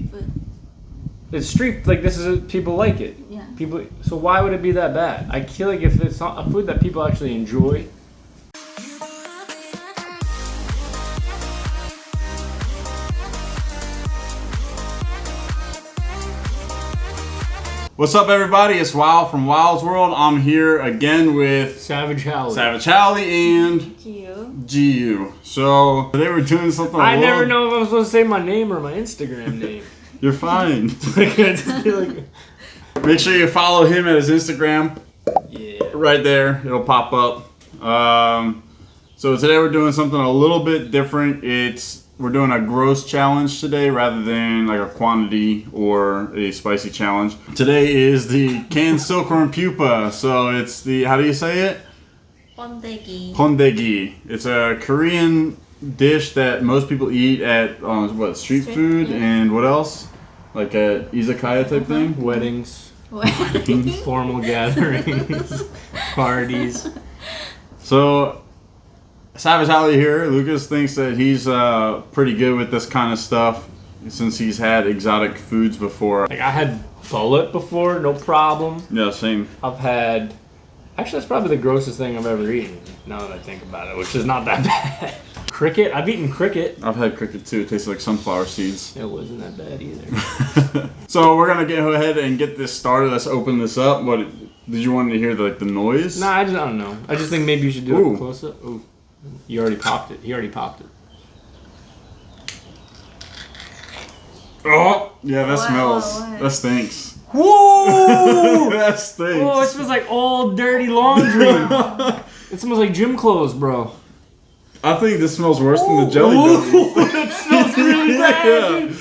street food. It's street, like this is, people like it. Yeah. People, so why would it be that bad? I feel like if it's not a food that people actually enjoy. What's up, everybody? It's Wow from Wow's World. I'm here again with Savage Hallie. Savage Hallie and GU. So today we're doing something. I never know if I'm supposed to say my name or my Instagram name. You're fine. Like, I just feel like... Make sure you follow him at his Instagram. Yeah. Right there, it'll pop up. So today we're doing something a little bit different. We're doing a gross challenge today rather than like a quantity or a spicy challenge. Today is the canned silkworm pupa. So it's the, how do you say it? Pondegi. Pondegi. It's a Korean dish that most people eat at street food and what else? Like a izakaya type thing? Weddings. Formal gatherings. Parties. So Savage Hallie here. Lucas thinks that he's pretty good with this kind of stuff since he's had exotic foods before. Like I had bullet before, no problem. Yeah, same. I've had, actually that's probably the grossest thing I've ever eaten, now that I think about it, which is not that bad. Cricket, I've eaten cricket. I've had cricket too. It tastes like sunflower seeds. It wasn't that bad either. So we're gonna go ahead and get this started. Let's open this up. What did you want to hear? The noise? Nah, I don't know. I just think maybe you should do it close up. Ooh. You already popped it. He already popped it. Oh, yeah, that smells. What? That stinks. Whoa! That stinks. Oh, it smells like old dirty laundry. It smells like gym clothes, bro. I think this smells worse than the jelly belly. It smells really bad, dude.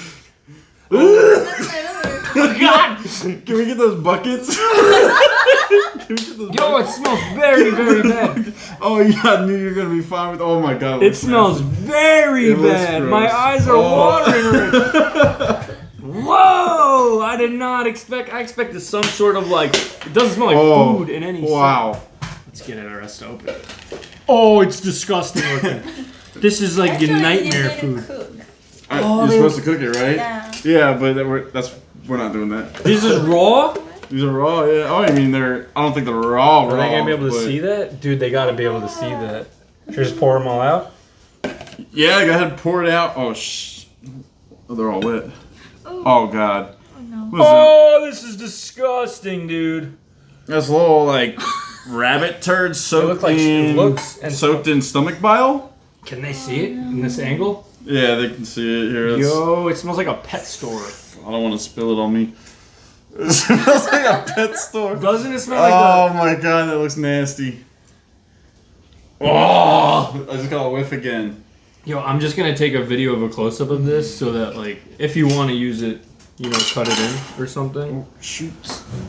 Oh, God! Can we get those buckets? Can we get those Yo, it smells very, very bad. Oh yeah, I knew you were gonna be fine with. Oh my God, It smells very bad. My eyes are watering already. Whoa! I did not expect. I expected some sort of like. It doesn't smell like food in any. Wow. Let's get our rest open. Oh, it's disgusting looking. This is like your nightmare food. You're supposed to cook it, right? Yeah. Yeah, but we're not doing that. This is raw. These are raw. Yeah. Oh, I mean I don't think they're raw. Are they gonna be able to see that? Dude, they gotta be able to see that. Should I just pour them all out? Yeah, go ahead and pour it out. Oh Oh, they're all wet. Oh God. Oh no. What is that? Oh, this is disgusting, dude. That's a little like rabbit turd soaked in stomach bile. Can they see it in this angle? Yeah, they can see it here. Yo, it smells like a pet store. I don't want to spill it on me. It smells like a pet store. Doesn't it smell like Oh my God, that looks nasty. Oh, I just got a whiff again. Yo, I'm just gonna take a video of a close-up of this so that, like, if you want to use it, you know, cut it in or something. Oh, shoot.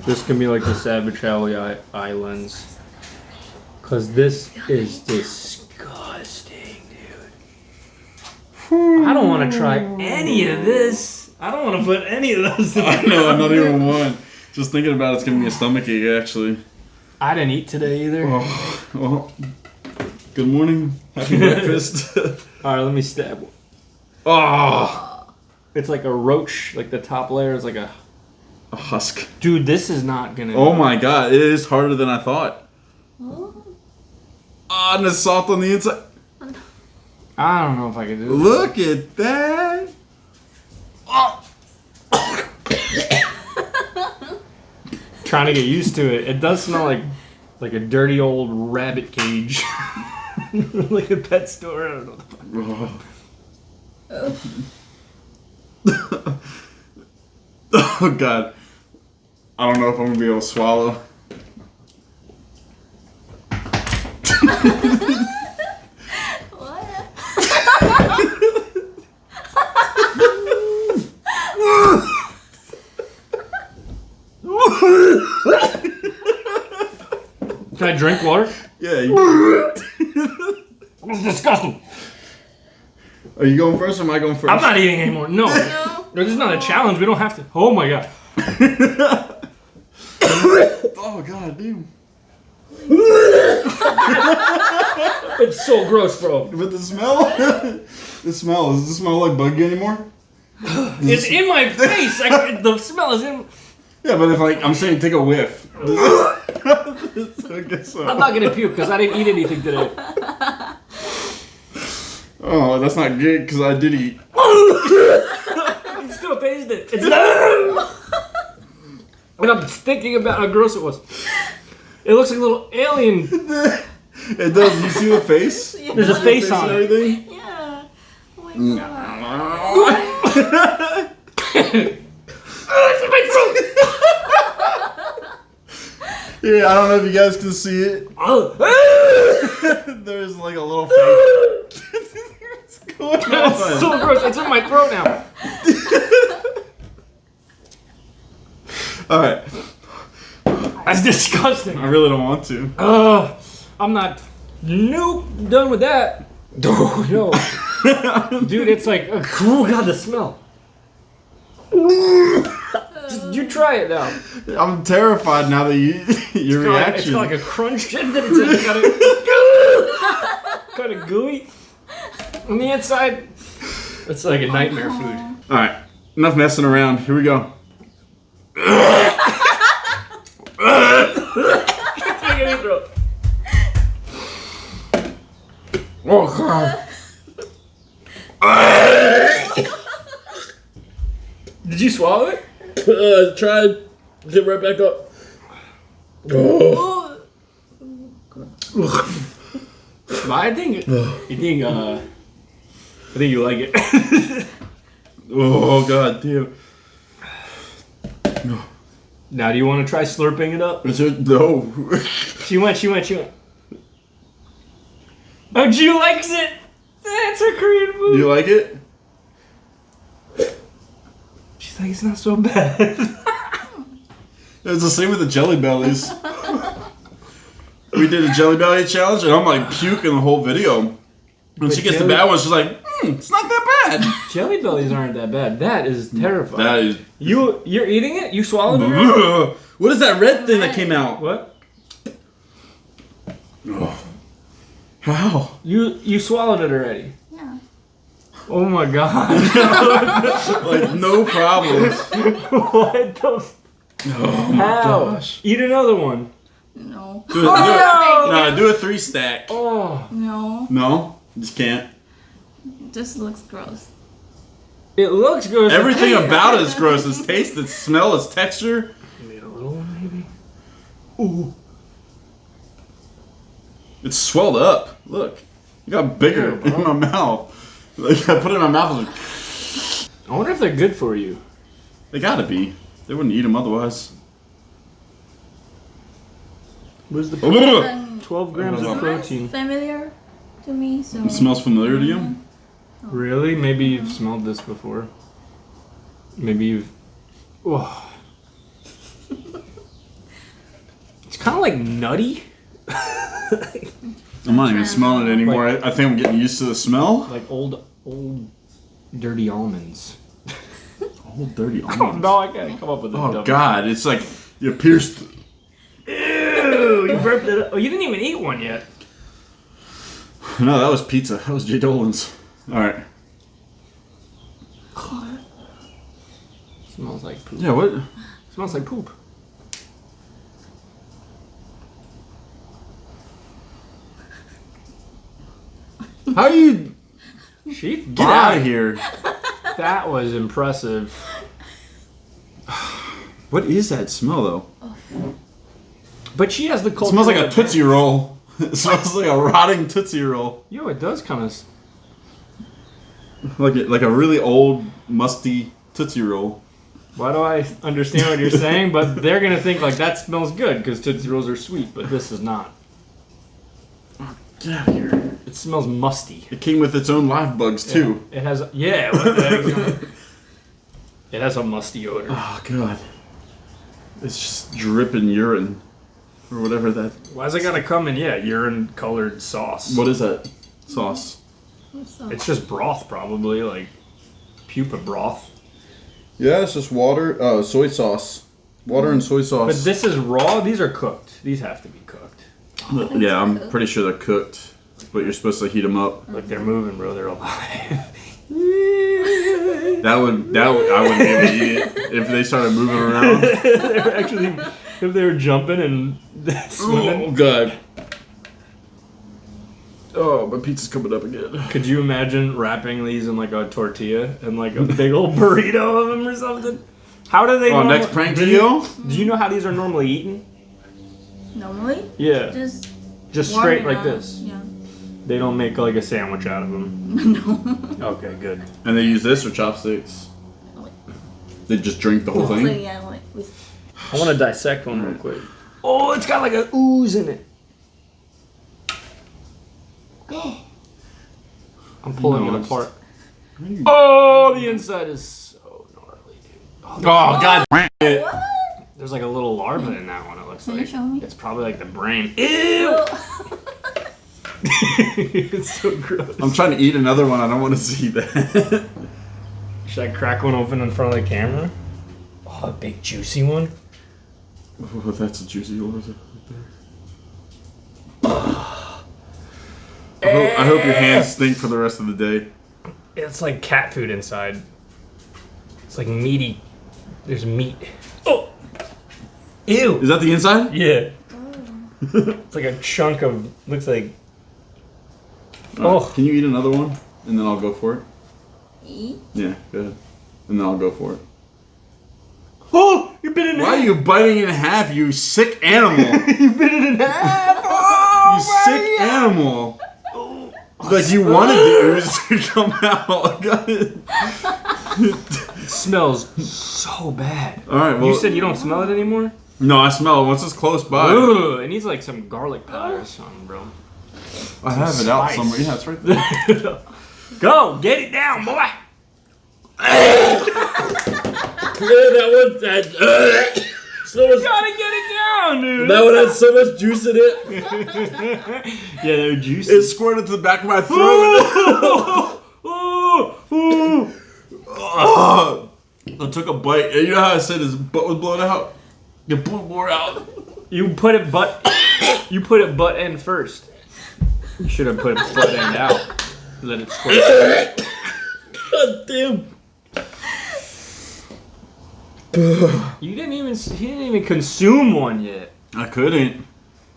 This can be like the Savage Hallie eye lens. Cause this is disgusting, dude. I don't want to try any of this. I don't want to put any of those in. I know, not even one. Just thinking about it's giving me a stomachache, actually. I didn't eat today either. Oh, well, good morning. Happy breakfast. All right, let me stab one. Oh, It's like a roach. Like the top layer is like a husk. Dude, this is not gonna. Oh my God, it is harder than I thought. Oh, and it's soft on the inside. I don't know if I can do this. Look at that. Oh. Trying to get used to it. It does smell like a dirty old rabbit cage. Like a pet store. I don't know. Oh God. I don't know if I'm gonna be able to swallow. Can I drink water? Yeah. You It's disgusting. Are you going first or am I going first? I'm not eating anymore. No. This is not a challenge. We don't have to. Oh my God. Oh God, dude. It's so gross, bro. But the smell? Does it smell like buggy anymore? It's in my face. The smell is in. Yeah, but if I'm saying take a whiff. So I guess so. I'm not gonna puke because I didn't eat anything today. Oh, that's not good because I did eat. I can still taste it. It's and I'm thinking about how gross it was. It looks like a little alien. It does. You see the face? Yeah. There's a face And on it. everything. Yeah. Oh my god. It's in my throat. Yeah, I don't know if you guys can see it. Oh. There's like a little face. What's going It's on? so gross. It's in my throat now. Alright. That's disgusting. I really don't want to. I'm not. Nope. Done with that. Oh, no. Dude, it's like. Oh god, the smell. Just, you try it now. I'm terrified now that your It's reaction. got like a crunch in it. It's like kind of gooey on the inside. It's like a nightmare food. Alright, enough messing around. Here we go. Take it in your throat. Oh god. Did you swallow it? Tried. Get right back up. Oh. But I think you like it. Oh god damn. Now, do you want to try slurping it up? Is it? No. She went. Oh, G likes it. That's her Korean food. You like it? She's like, it's not so bad. It's the same with the Jelly Bellies. We did a Jelly Belly challenge, and I'm like puking the whole video. When she gets the bad one, she's like, it's not that bad. Jelly bellies aren't that bad. That is terrifying. That is. You're eating it? You swallowed it? Already? What is that red thing that came out? What? How? You swallowed it already? Yeah. Oh my god. Like, no problems. What the? Oh my How? gosh. Eat another one. No. Do a 3-stack. Oh. No. No? Just can't. This looks gross. It looks good. Everything about it is gross. Its taste, its smell, its texture. Maybe a little one, maybe. Ooh. It's swelled up. Look. It got bigger Yeah, in my mouth. Like, I put it in my mouth. I was like, I wonder if they're good for you. they gotta be. They wouldn't eat them otherwise. Where's the It 12 grams of Smells protein? Familiar to me, so. smells familiar to you? Really? Maybe you've smelled this before. Maybe you've. Oh. It's kind of like nutty. I'm not even smelling it anymore. I think I'm getting used to the smell. Like old dirty almonds. Old dirty Oh almonds. no, I can't come up with a Oh dumb- god, it's like you pierced. Ew! You burped it up. Oh, you didn't even eat one yet. No, that was pizza. That was Jay Dolan's. Alright. Smells like poop. Yeah, what? Smells like poop. How do you She get out of here? That was impressive. What is that smell though? But she has the It culture. smells like a Tootsie Roll. It smells like a rotting Tootsie Roll. Yo, it does kind of. Like a really old, musty Tootsie Roll. Why do I understand what you're saying? But they're gonna think like that smells good because Tootsie Rolls are sweet, but this is not. Get out of here. It smells musty. It came with its own live bugs too. It has what the heck? It has a musty odor. Oh god. It's just dripping urine. Or whatever that. Why's it gotta come in? Yeah, urine-colored sauce. What is that sauce? What's up? It's just broth, probably like pupa broth. Yeah, it's just water. Oh, soy sauce. Water and soy sauce. But this is raw. These are cooked. These have to be cooked. Yeah, I'm pretty sure they're cooked. But you're supposed to heat them up. Like they're moving, bro. They're alive. I wouldn't be able to eat it if they started moving around. They're actually, if they were jumping and swimming. Oh god. Oh, my pizza's coming up again. Could you imagine wrapping these in like a tortilla and like a big old burrito of them or something? How do they? Next prank video. Do you know how these are normally eaten? Normally? Yeah. Just straight like out. this. Yeah. They don't make like a sandwich out of them. No. Okay, good. And they use this or chopsticks. They just drink the whole So, thing. yeah, like with I want to dissect one real quick. Oh, it's got like a ooze in it. I'm pulling it apart. Oh, the inside is so gnarly, dude. Oh god. It. what? There's like a little larva in that one. It looks Can you like show me? it's probably like the brain. Ew! It's so gross. I'm trying to eat another one. I don't want to see that. Should I crack one open in front of the camera? Oh, a big juicy one. Oh, that's a juicy one. Right there. I hope your hands stink for the rest of the day. It's like cat food inside. It's like meaty. There's meat. Oh! Ew! Is that the inside? Yeah. It's like a chunk of, looks like. Oh. Can you eat another one? And then I'll go for it. Eat? Yeah, go ahead. And then I'll go for it. Oh! You bit it in Why are half! you biting it in half, you sick animal? You bit it in half! Oh, You sick animal. Like you wanted the ooze to come out. It smells so bad. Alright, well. You said you don't smell it anymore? No, I smell it once it's close by. Ugh, it needs like some garlic powder or something, bro. I have it out spice. somewhere. Yeah, it's right there. Go, get it down, boy. That You gotta get it down, dude. one had so much juice in it. Yeah, they're juicy. It squirted to the back of my throat. I took a bite. And you know how I said his butt was blown out? You blew more out. You put it butt end first. You should have put butt end out. Let it squirt. God damn. He didn't even consume one yet. I couldn't.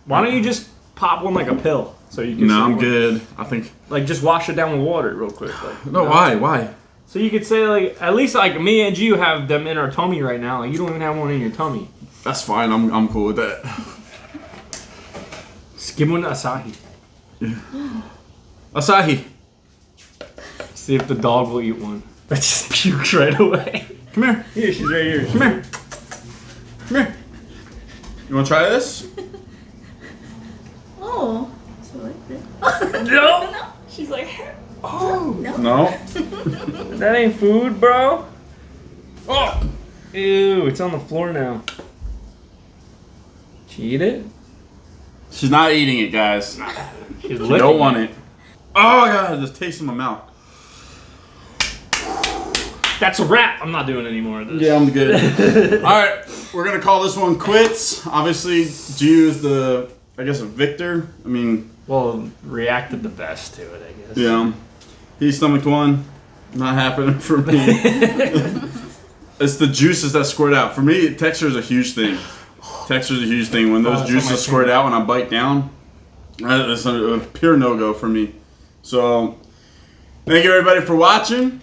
Why don't you just pop one like a pill so you can? No, I'm one? good. I think. Like just wash it down with water real quick. Like, No, why? Why? So you could say like at least like me and you have them in our tummy right now. Like you don't even have one in your tummy. That's fine. I'm cool with that. Just give one to Asahi. Asahi, See if the dog will eat one. That just pukes right away. come here. Here, she's right here. Come here. Come here. You want to try this? Oh. So like this. No, No. She's like, oh, No. that ain't food, bro. Oh, ew, it's on the floor now. Did she eat it? She's not eating it, guys. She's You don't want it. Oh god, this tastes in my mouth. That's a wrap. I'm not doing any more of this. Yeah, I'm good. Alright, we're gonna call this one quits. Obviously, Jew is the, I guess, a victor. I mean, Well, reacted the best to it, I guess. yeah. He stomached one. Not happening for me. It's the juices that squirt out. For me, texture is a huge thing. Texture is a huge thing. When those that's on my juices squirt out when I bite down, that's a pure no-go for me. So, thank you everybody for watching.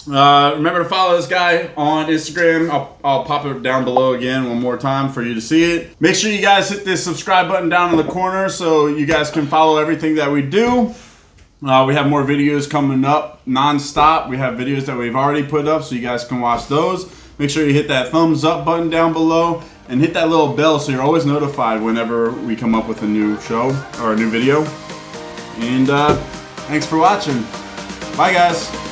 Remember to follow this guy on Instagram. I'll pop it down below again one more time for you to see it. Make sure you guys hit this subscribe button down in the corner so you guys can follow everything that we do. We have more videos coming up non-stop. We have videos that we've already put up so you guys can watch those. Make sure you hit that thumbs up button down below and hit that little bell so you're always notified whenever we come up with a new show or a new video. And thanks for watching. Bye guys.